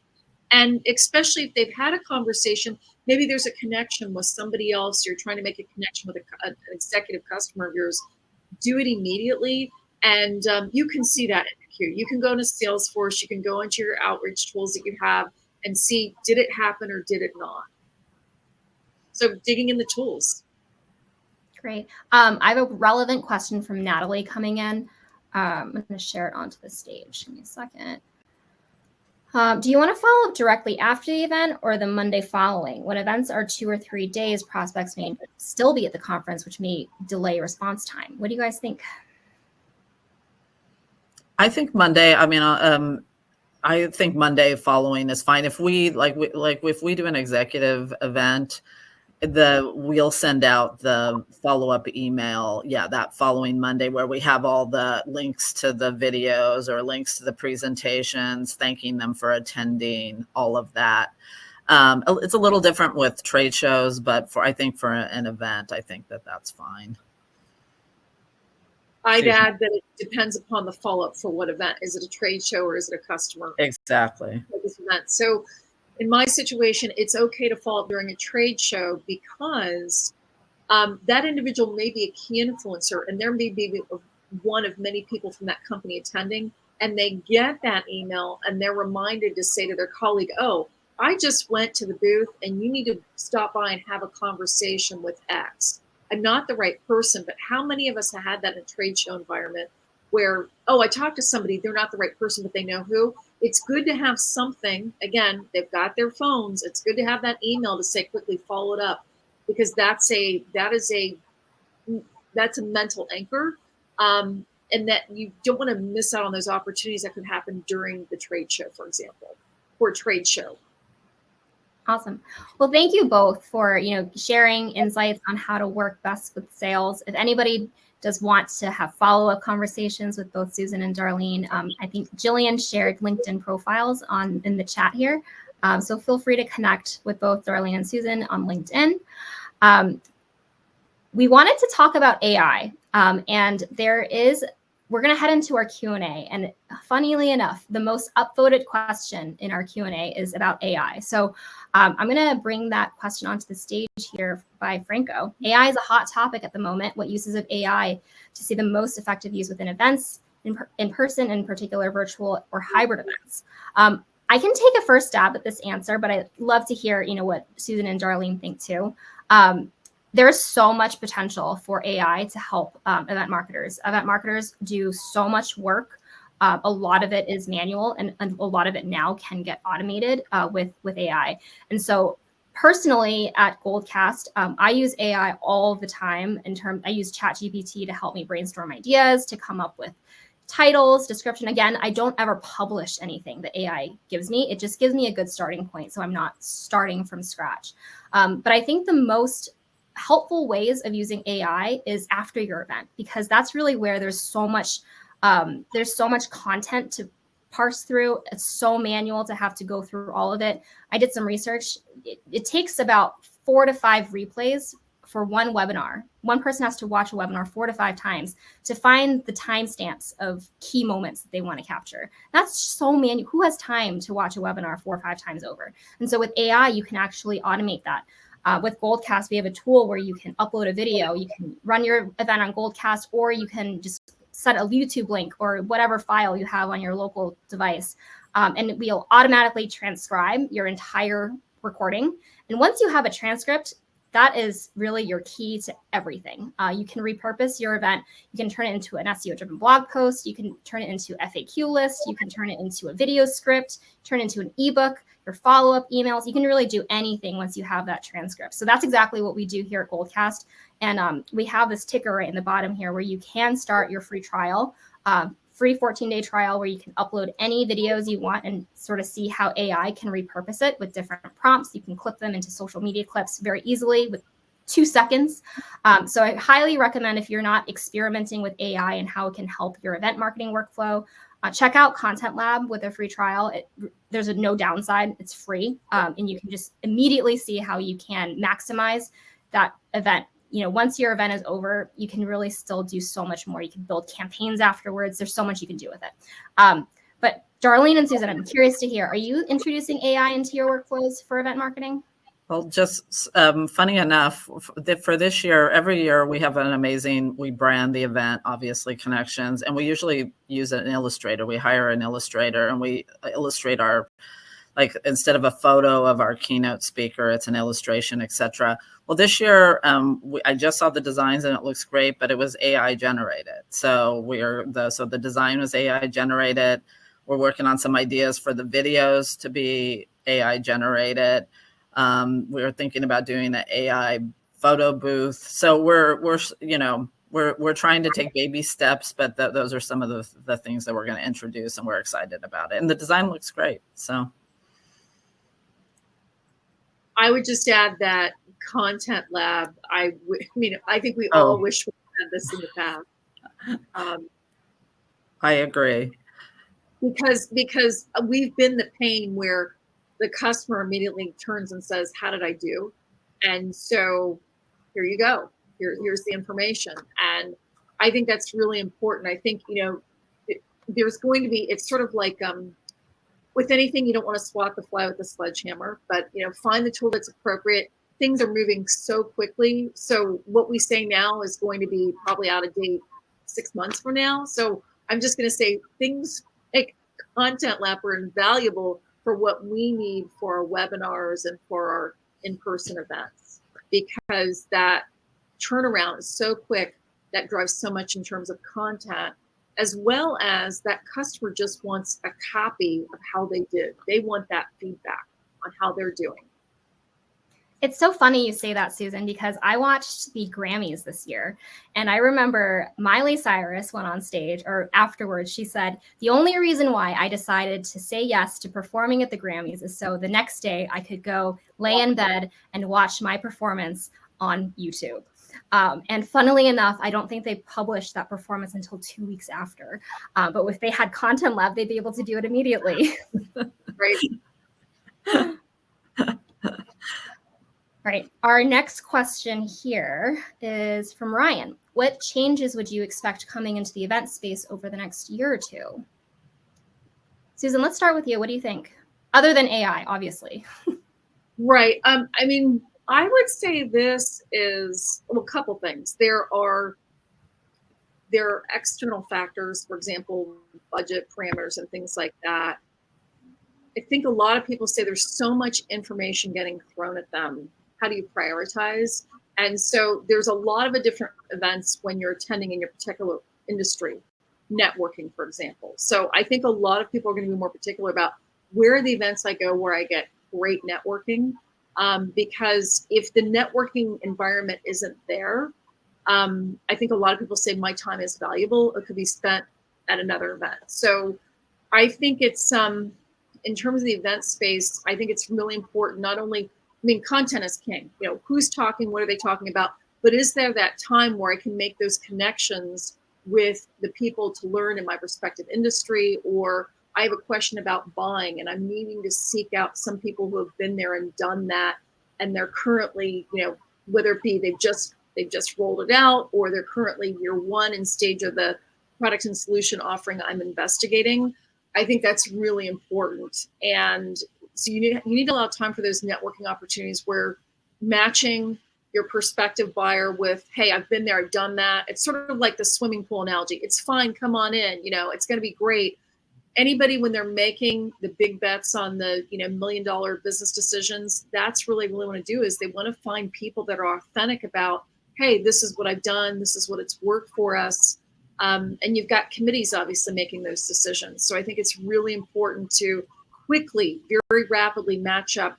And especially if they've had a conversation, maybe there's a connection with somebody else, you're trying to make a connection with an executive customer of yours, do it immediately. And you can see that in the queue. You can go into Salesforce, you can go into your outreach tools that you have and see, did it happen or did it not? So digging in the tools. Great. I have a relevant question from Natalie coming in. I'm going to share it onto the stage. Give me a second. Do you want to follow up directly after the event or the Monday following? When events are 2 or 3 days, prospects may still be at the conference, which may delay response time. What do you guys think? I think Monday. I mean, I think Monday following is fine. If we if we do an executive event, we'll send out the follow-up email, that following Monday, where we have all the links to the videos or links to the presentations, thanking them for attending, all of that. It's a little different with trade shows, but I think for an event, I think that's fine. I'd add that it depends upon the follow-up for what event. Is it a trade show or is it a customer? Exactly. This event. So in my situation, it's okay to follow up during a trade show because that individual may be a key influencer and there may be one of many people from that company attending, and they get that email and they're reminded to say to their colleague, oh, I just went to the booth and you need to stop by and have a conversation with X. I'm not the right person, but how many of us have had that in a trade show environment where, oh, I talked to somebody, they're not the right person, but they know who. It's good to have something, again, they've got their phones. It's good to have that email to say quickly follow it up, because that's a mental anchor. And that you don't want to miss out on those opportunities that could happen during the trade show, for example, or trade show. Awesome. Well, thank you both for sharing insights on how to work best with sales. If anybody does want to have follow-up conversations with both Susan and Darlene, I think Jillian shared LinkedIn profiles in the chat here. So feel free to connect with both Darlene and Susan on LinkedIn. We wanted to talk about AI, and we're going to head into our Q&A. And funnily enough, the most upvoted question in our Q&A is about AI. So I'm going to bring that question onto the stage here by Franco. AI is a hot topic at the moment. What uses of AI to see the most effective use within events, in person, in particular virtual or hybrid events? I can take a first stab at this answer, but I'd love to hear what Susan and Darlene think too. There's so much potential for AI to help event marketers. Event marketers do so much work. A lot of it is manual, and a lot of it now can get automated with AI. And so personally at Goldcast, I use AI all the time. I use ChatGPT to help me brainstorm ideas, to come up with titles, description. Again, I don't ever publish anything that AI gives me. It just gives me a good starting point, so I'm not starting from scratch. But I think the most helpful ways of using AI is after your event, because that's really where there's so much content to parse through. It's so manual to have to go through all of it. I did some research. It takes about 4 to 5 replays for one webinar. One person has to watch a webinar 4 to 5 times to find the timestamps of key moments that they want to capture. That's so manual. Who has time to watch a webinar 4 or 5 times over? And so with AI, you can actually automate that. With Goldcast, we have a tool where you can upload a video. You can run your event on Goldcast, or you can just set a YouTube link or whatever file you have on your local device. And we'll automatically transcribe your entire recording. And once you have a transcript, that is really your key to everything. You can repurpose your event. You can turn it into an SEO-driven blog post. You can turn it into FAQ list. You can turn it into a video script, turn it into an ebook, your follow-up emails. You can really do anything once you have that transcript. So that's exactly what we do here at Goldcast. And we have this ticker right in the bottom here where you can start your free trial, free 14-day trial where you can upload any videos you want and sort of see how AI can repurpose it with different prompts. You can clip them into social media clips very easily with 2 seconds. So I highly recommend, if you're not experimenting with AI and how it can help your event marketing workflow, check out Content Lab with a free trial. There's no downside. It's free. And you can just immediately see how you can maximize that event. Once your event is over, you can really still do so much more. You can build campaigns afterwards. There's so much you can do with it. But Darlene and Susan, I'm curious to hear, are you introducing AI into your workflows for event marketing? Well, just funny enough, for this year, every year we have we brand the event, obviously Connections, and we usually use an illustrator. We hire an illustrator and we illustrate instead of a photo of our keynote speaker, it's an illustration, etc. Well, this year, I just saw the designs and it looks great, but it was AI generated. So the design was AI generated. We're working on some ideas for the videos to be AI generated. We were thinking about doing an AI photo booth. So we're trying to take baby steps, but those are some of the things that we're going to introduce, and we're excited about it. And the design looks great. So I would just add that Content Lab, I think we all wish we had this in the past. I agree. Because we've been the pain where the customer immediately turns and says, how did I do? And so here you go. Here's the information. And I think that's really important. I think, there's going to be, it's sort of like with anything, you don't want to swat the fly with a sledgehammer, but, find the tool that's appropriate. Things are moving so quickly. So what we say now is going to be probably out of date 6 months from now. So I'm just going to say things like Content Lab are invaluable for what we need for our webinars and for our in-person events, because that turnaround is so quick. That drives so much in terms of content, as well as that customer just wants a copy of how they did. They want that feedback on how they're doing. It's so funny you say that, Susan, because I watched the Grammys this year, and I remember Miley Cyrus went on stage, or afterwards, she said, the only reason why I decided to say yes to performing at the Grammys is so the next day I could go lay in bed and watch my performance on YouTube. And funnily enough, I don't think they published that performance until 2 weeks after. But if they had Content Lab, they'd be able to do it immediately. Right. Right. Our next question here is from Ryan. What changes would you expect coming into the event space over the next year or two? Susan, let's start with you. What do you think? Other than AI, obviously. Right. I would say this is a couple things. There are external factors, for example, budget parameters and things like that. I think a lot of people say there's so much information getting thrown at them. How do you prioritize? And so there's a lot of different events when you're attending in your particular industry, networking, for example. So I think a lot of people are going to be more particular about where are the events I go where I get great networking. Because if the networking environment isn't there, I think a lot of people say my time is valuable. It could be spent at another event. So I think it's, in terms of the event space, I think it's really important, not only, content is king, who's talking, what are they talking about, but is there that time where I can make those connections with the people to learn in my respective industry, or I have a question about buying and I'm needing to seek out some people who have been there and done that. And they're currently, whether it be they've just rolled it out, or they're currently year one in stage of the product and solution offering I'm investigating. I think that's really important. And so you need a lot of time for those networking opportunities where matching your prospective buyer with, hey, I've been there, I've done that. It's sort of like the swimming pool analogy. It's fine, come on in, it's going to be great. Anybody, when they're making the big bets on the $1 million business decisions, that's really want to do is they want to find people that are authentic about, hey, this is what I've done, this is what it's worked for us. And you've got committees obviously making those decisions. So I think it's really important to quickly, very rapidly match up.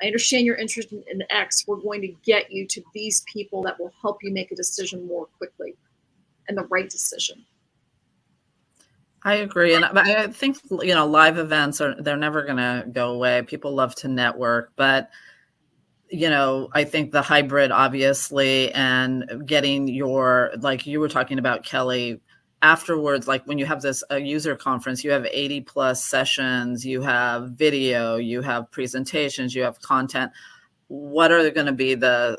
I understand you're interested in X. We're going to get you to these people that will help you make a decision more quickly, and the right decision. I agree. And I think, live events they're never going to go away. People love to network, but I think the hybrid, obviously, and getting like you were talking about, Kelly, afterwards, like when you have a user conference, you have 80 plus sessions, you have video, you have presentations, you have content. What are going to be the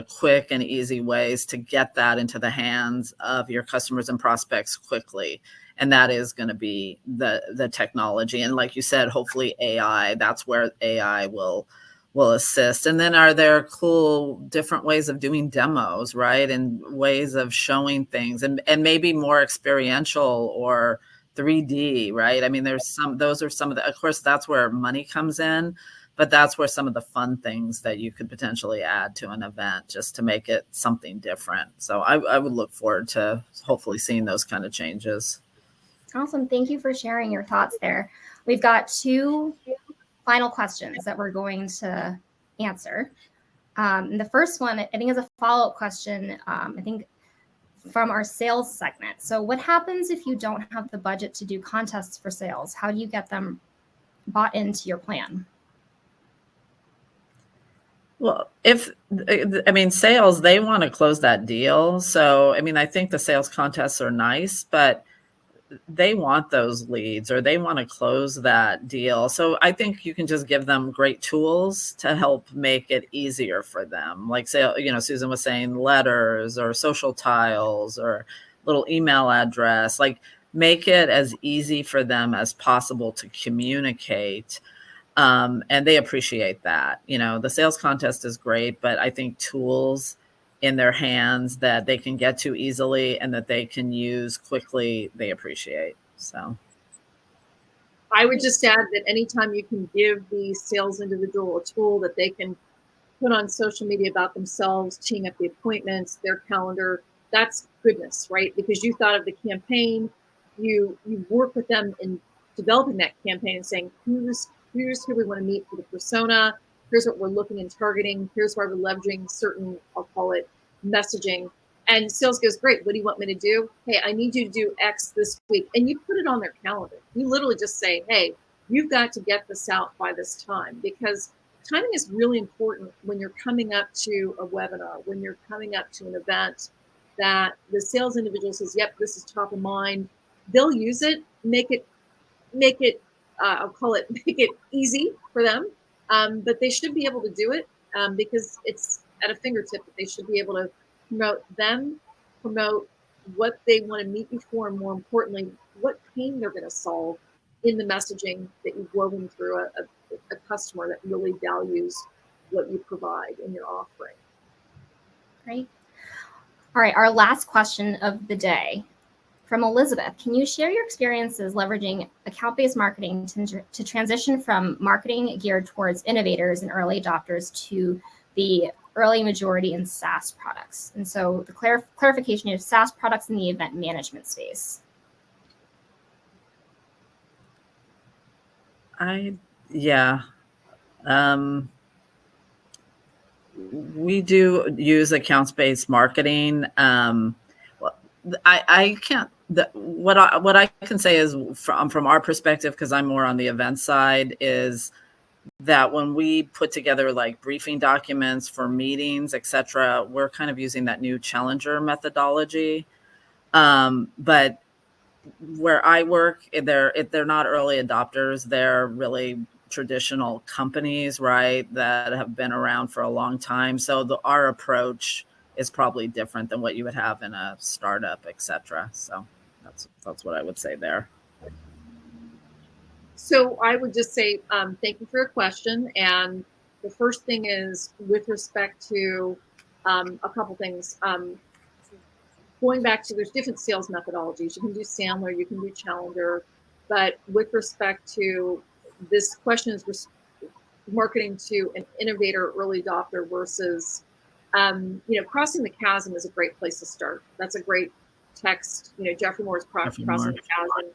quick and easy ways to get that into the hands of your customers and prospects quickly? And that is going to be the technology. And like you said, hopefully AI, that's where AI will assist. And then are there cool different ways of doing demos, right? And ways of showing things and maybe more experiential or 3D, right? I mean, those are some of of course, that's where money comes in, but that's where some of the fun things that you could potentially add to an event just to make it something different. So I would look forward to hopefully seeing those kind of changes. Awesome. Thank you for sharing your thoughts there. We've got 2 final questions that we're going to answer. And the first one, I think, is a follow-up question, I think, from our sales segment. So what happens if you don't have the budget to do contests for sales? How do you get them bought into your plan? Well, sales, they want to close that deal. So, I think the sales contests are nice, but they want those leads or they want to close that deal. So I think you can just give them great tools to help make it easier for them. Like, say, Susan was saying, letters or social tiles or little email address, like make it as easy for them as possible to communicate. And they appreciate that. The sales contest is great, but I think tools in their hands that they can get to easily and that they can use quickly, they appreciate. So I would just add that anytime you can give the sales individual a tool that they can put on social media about themselves, teeing up the appointments, their calendar, that's goodness, right? Because you thought of the campaign, you work with them in developing that campaign and saying, here's who we want to meet for the persona. Here's what we're looking and targeting. Here's why we're leveraging certain, I'll call it, messaging. And sales goes, great. What do you want me to do? Hey, I need you to do X this week. And you put it on their calendar. You literally just say, hey, you've got to get this out by this time, because timing is really important when you're coming up to a webinar, when you're coming up to an event, that the sales individual says, yep, this is top of mind. They'll use it, make it, I'll call it, make it easy for them. But they should be able to do it because it's at a fingertip. That they should be able to promote what they want to meet you for, and more importantly, what pain they're going to solve in the messaging that you've woven through a customer that really values what you provide in your offering. Great. All right, our last question of the day from Elizabeth. Can you share your experiences leveraging account-based marketing to transition from marketing geared towards innovators and early adopters to the early majority in SaaS products? And so the clarification is SaaS products in the event management space. We do use accounts-based marketing. I can't. What I can say is from our perspective, because I'm more on the event side, is that when we put together like briefing documents for meetings, etc., we're kind of using that new challenger methodology. But where I work, they're not early adopters. They're really traditional companies, right, that have been around for a long time. So our approach is probably different than what you would have in a startup, etc. So that's what I would say there. So I would just say thank you for your question. And the first thing is with respect to a couple things. Going back to, there's different sales methodologies. You can do Sandler, you can do Challenger, but with respect to this question is marketing to an innovator, early adopter versus, crossing the chasm is a great place to start. That's a great text. Jeffrey Moore's crossing the chasm.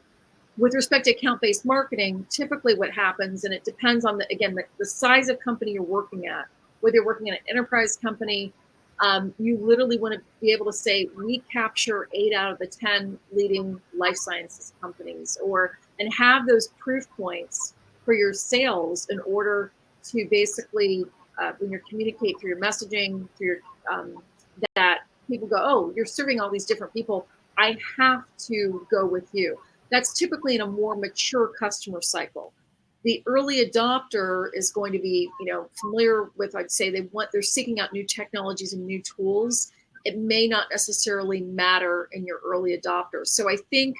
With respect to account-based marketing, typically what happens, and it depends on the size of company you're working at, whether you're working in an enterprise company, you literally want to be able to say, we capture 8 out of the 10 leading life sciences companies, and have those proof points for your sales in order to basically when you communicate through your messaging, through your, that people go, oh, you're serving all these different people. I have to go with you. That's typically in a more mature customer cycle. The early adopter is going to be, familiar with, I'd say they're seeking out new technologies and new tools. It may not necessarily matter in your early adopters. So I think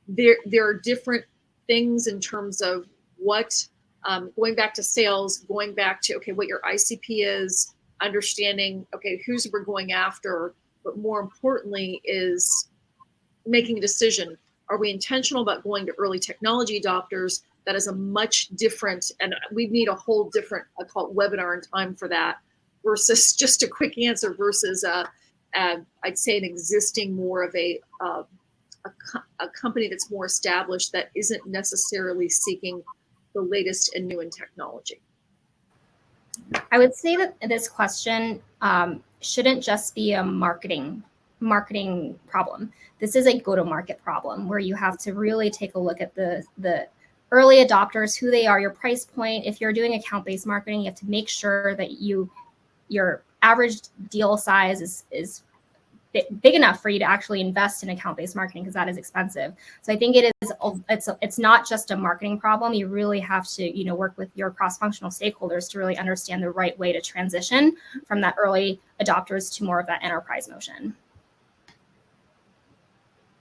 there are different things in terms of what, going back to sales, going back to, okay, what your ICP is, understanding, okay, who's we're going after, but more importantly is making a decision. Are we intentional about going to early technology adopters? That is a much different, and we need a whole different, I call it webinar in time for that, versus just a quick answer versus I'd say an existing more of a company that's more established that isn't necessarily seeking the latest and new in technology. I would say that this question shouldn't just be a marketing problem. This is a go-to-market problem where you have to really take a look at the early adopters, who they are, your price point. If you're doing account-based marketing, you have to make sure that your average deal size is big enough for you to actually invest in account-based marketing, because that is expensive. So I think it's not just a marketing problem. You really have to work with your cross-functional stakeholders to really understand the right way to transition from that early adopters to more of that enterprise motion.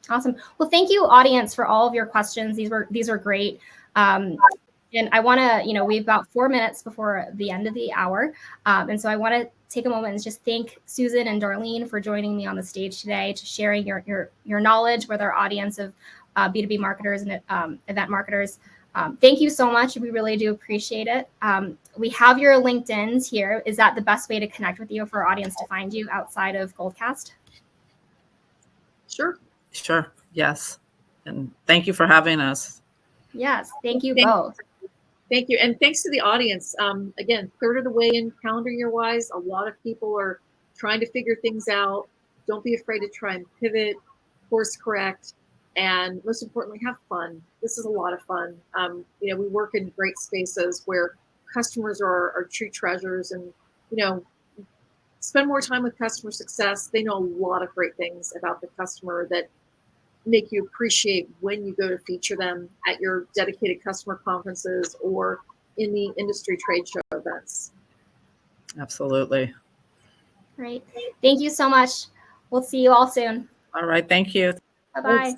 Awesome. Well, thank you, audience, for all of your questions. These were great. And I want to, we have about 4 minutes before the end of the hour. And so I want to take a moment and just thank Susan and Darlene for joining me on the stage today, to sharing your knowledge with our audience of B2B marketers and event marketers. Thank you so much. We really do appreciate it. We have your LinkedIns here. Is that the best way to connect with you for our audience to find you outside of Goldcast? Sure. Yes. And thank you for having us. Yes. Thank you both. Thank you. And thanks to the audience. Again, third of the way in calendar year wise, a lot of people are trying to figure things out. Don't be afraid to try and pivot, course correct, and most importantly, have fun. This is a lot of fun. We work in great spaces where customers are true treasures, and, spend more time with customer success. They know a lot of great things about the customer that make you appreciate when you go to feature them at your dedicated customer conferences or in the industry trade show events. Absolutely. Great. Thank you so much. We'll see you all soon. All right. Thank you. Bye-bye.